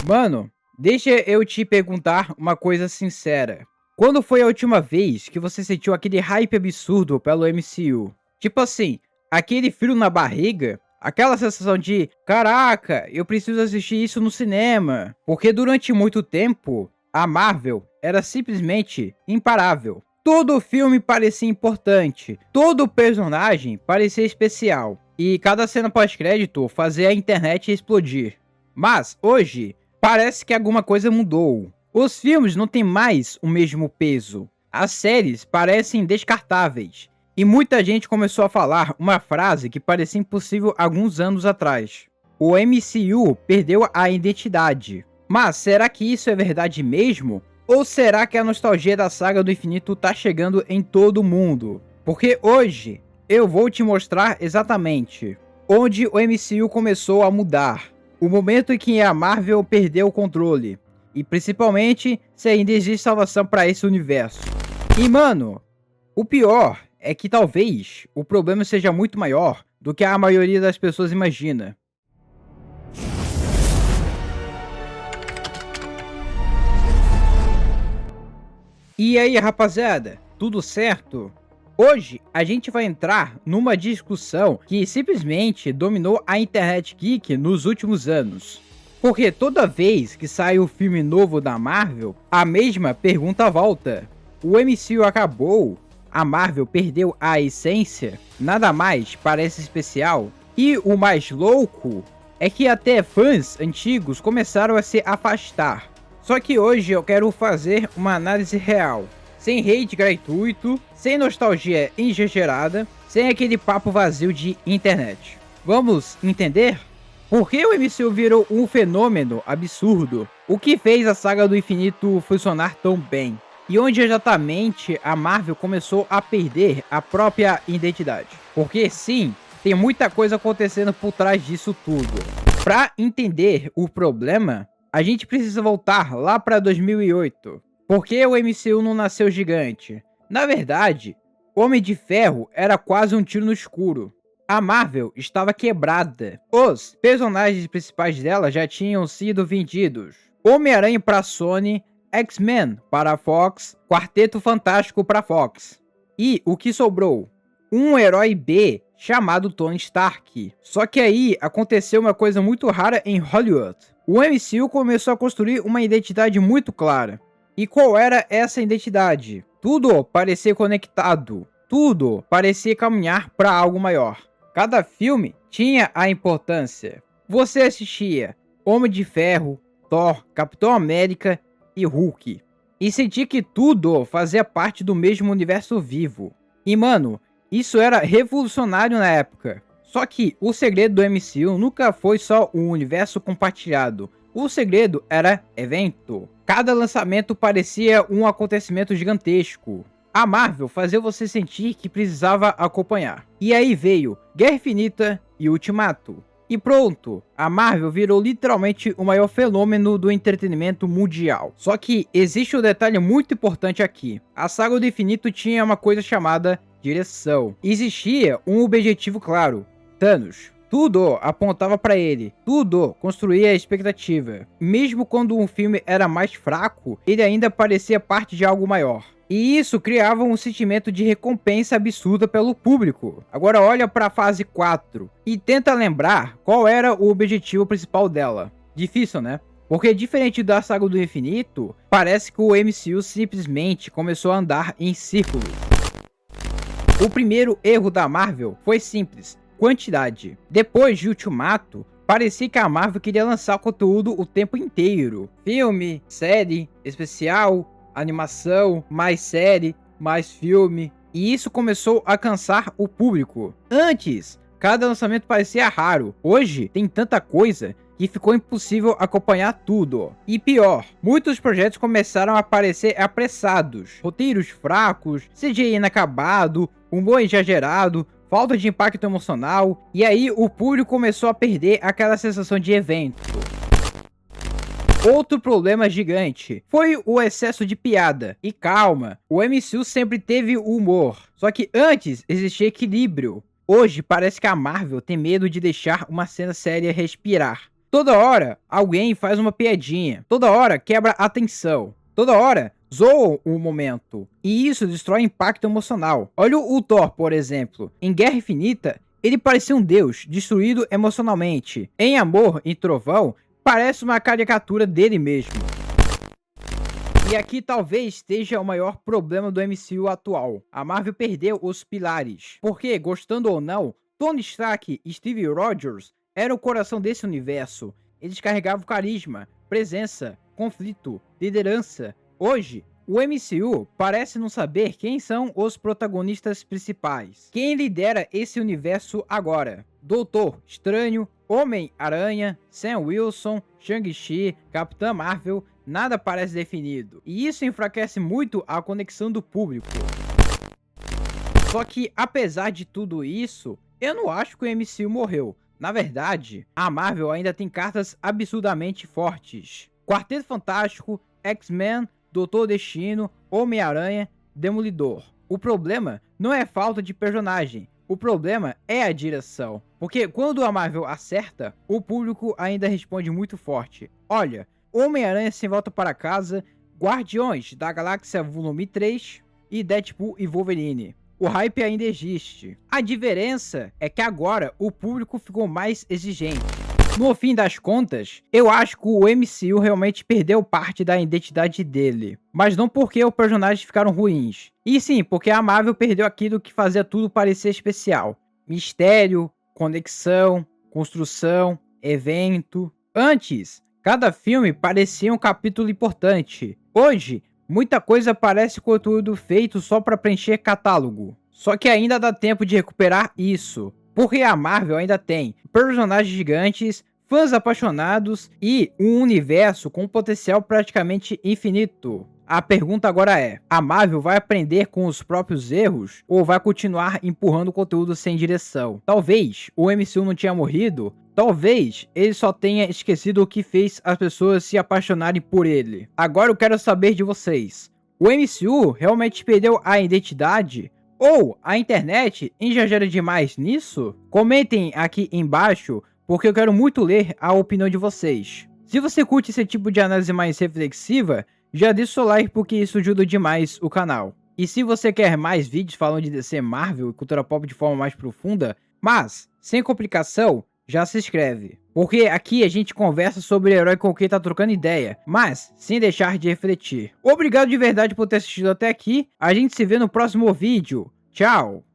Mano, deixa eu te perguntar uma coisa sincera. Quando foi a última vez que você sentiu aquele hype absurdo pelo MCU? Tipo assim, aquele frio na barriga, aquela sensação de, caraca, eu preciso assistir isso no cinema. Porque durante muito tempo, a Marvel era simplesmente imparável. Todo filme parecia importante, todo personagem parecia especial, e cada cena pós-crédito fazia a internet explodir. Mas hoje, parece que alguma coisa mudou. Os filmes não têm mais o mesmo peso. As séries parecem descartáveis. E muita gente começou a falar uma frase que parecia impossível alguns anos atrás. O MCU perdeu a identidade. Mas será que isso é verdade mesmo? Ou será que a nostalgia da saga do infinito tá chegando em todo mundo? Porque hoje eu vou te mostrar exatamente onde o MCU começou a mudar. O momento em que a Marvel perdeu o controle. E principalmente se ainda existe salvação para esse universo. E mano, o pior é que talvez o problema seja muito maior do que a maioria das pessoas imagina. E aí rapaziada, tudo certo? Hoje a gente vai entrar numa discussão que simplesmente dominou a internet geek nos últimos anos. Porque toda vez que sai um filme novo da Marvel, a mesma pergunta volta. O MCU acabou? A Marvel perdeu a essência? Nada mais parece especial? E o mais louco é que até fãs antigos começaram a se afastar. Só que hoje eu quero fazer uma análise real. Sem hate gratuito, sem nostalgia exagerada, sem aquele papo vazio de internet. Vamos entender? Por que o MCU virou um fenômeno absurdo? O que fez a saga do infinito funcionar tão bem? E onde exatamente a Marvel começou a perder a própria identidade? Porque sim, tem muita coisa acontecendo por trás disso tudo. Para entender o problema, a gente precisa voltar lá para 2008. Por que o MCU não nasceu gigante? Na verdade, Homem de Ferro era quase um tiro no escuro. A Marvel estava quebrada. Os personagens principais dela já tinham sido vendidos. Homem-Aranha para a Sony, X-Men para a Fox, Quarteto Fantástico para a Fox. E o que sobrou? Um herói B chamado Tony Stark. Só que aí aconteceu uma coisa muito rara em Hollywood. O MCU começou a construir uma identidade muito clara. E qual era essa identidade? Tudo parecia conectado. Tudo parecia caminhar para algo maior. Cada filme tinha a importância. Você assistia Homem de Ferro, Thor, Capitão América e Hulk. E sentia que tudo fazia parte do mesmo universo vivo. E mano, isso era revolucionário na época. Só que o segredo do MCU nunca foi só um universo compartilhado. O segredo era evento. Cada lançamento parecia um acontecimento gigantesco. A Marvel fazia você sentir que precisava acompanhar. E aí veio Guerra Infinita e Ultimato. E pronto, a Marvel virou literalmente o maior fenômeno do entretenimento mundial. Só que existe um detalhe muito importante aqui. A saga do infinito tinha uma coisa chamada direção. Existia um objetivo claro: Thanos. Tudo apontava para ele, tudo construía a expectativa. Mesmo quando um filme era mais fraco, ele ainda parecia parte de algo maior. E isso criava um sentimento de recompensa absurda pelo público. Agora olha para a fase 4 e tenta lembrar qual era o objetivo principal dela. Difícil, né? Porque diferente da saga do infinito, parece que o MCU simplesmente começou a andar em círculos. O primeiro erro da Marvel foi simples: quantidade. Depois de Ultimato, parecia que a Marvel queria lançar conteúdo o tempo inteiro. Filme, série, especial, animação, mais série, mais filme. E isso começou a cansar o público. Antes, cada lançamento parecia raro. Hoje, tem tanta coisa que ficou impossível acompanhar tudo. E pior, muitos projetos começaram a parecer apressados. Roteiros fracos, CGI inacabado, humor exagerado, falta de impacto emocional. E aí o público começou a perder aquela sensação de evento. Outro problema gigante foi o excesso de piada. E calma, o MCU sempre teve humor. Só que antes existia equilíbrio. Hoje parece que a Marvel tem medo de deixar uma cena séria respirar. Toda hora alguém faz uma piadinha, toda hora quebra a tensão, toda hora zoam o momento, e isso destrói impacto emocional. Olha o Thor, por exemplo. Em Guerra Infinita, ele parecia um deus, destruído emocionalmente. Em Amor e Trovão, parece uma caricatura dele mesmo. E aqui talvez esteja o maior problema do MCU atual. A Marvel perdeu os pilares. Porque, gostando ou não, Tony Stark e Steve Rogers eram o coração desse universo. Eles carregavam carisma, presença, conflito, liderança. Hoje, o MCU parece não saber quem são os protagonistas principais. Quem lidera esse universo agora? Doutor Estranho, Homem-Aranha, Sam Wilson, Shang-Chi, Capitã Marvel, nada parece definido. E isso enfraquece muito a conexão do público. Só que, apesar de tudo isso, eu não acho que o MCU morreu. Na verdade, a Marvel ainda tem cartas absurdamente fortes. Quarteto Fantástico, X-Men, Doutor Destino, Homem-Aranha, Demolidor. O problema não é falta de personagem, o problema é a direção. Porque quando a Marvel acerta, o público ainda responde muito forte. Olha, Homem-Aranha Sem Volta para Casa, Guardiões da Galáxia Volume 3 e Deadpool e Wolverine. O hype ainda existe. A diferença é que agora o público ficou mais exigente. No fim das contas, eu acho que o MCU realmente perdeu parte da identidade dele. Mas não porque os personagens ficaram ruins. E sim, porque a Marvel perdeu aquilo que fazia tudo parecer especial. Mistério, conexão, construção, evento. Antes, cada filme parecia um capítulo importante. Hoje, muita coisa parece conteúdo feito só para preencher catálogo. Só que ainda dá tempo de recuperar isso. Porque a Marvel ainda tem personagens gigantes, fãs apaixonados e um universo com potencial praticamente infinito. A pergunta agora é, a Marvel vai aprender com os próprios erros ou vai continuar empurrando conteúdo sem direção? Talvez o MCU não tinha morrido, talvez ele só tenha esquecido o que fez as pessoas se apaixonarem por ele. Agora eu quero saber de vocês, o MCU realmente perdeu a identidade? Ou a internet exagera demais nisso? Comentem aqui embaixo, porque eu quero muito ler a opinião de vocês. Se você curte esse tipo de análise mais reflexiva, já deixa o seu like porque isso ajuda demais o canal. E se você quer mais vídeos falando de DC, Marvel e cultura pop de forma mais profunda, mas sem complicação, já se inscreve. Porque aqui a gente conversa sobre o herói com quem tá trocando ideia, mas sem deixar de refletir. Obrigado de verdade por ter assistido até aqui. A gente se vê no próximo vídeo. Tchau!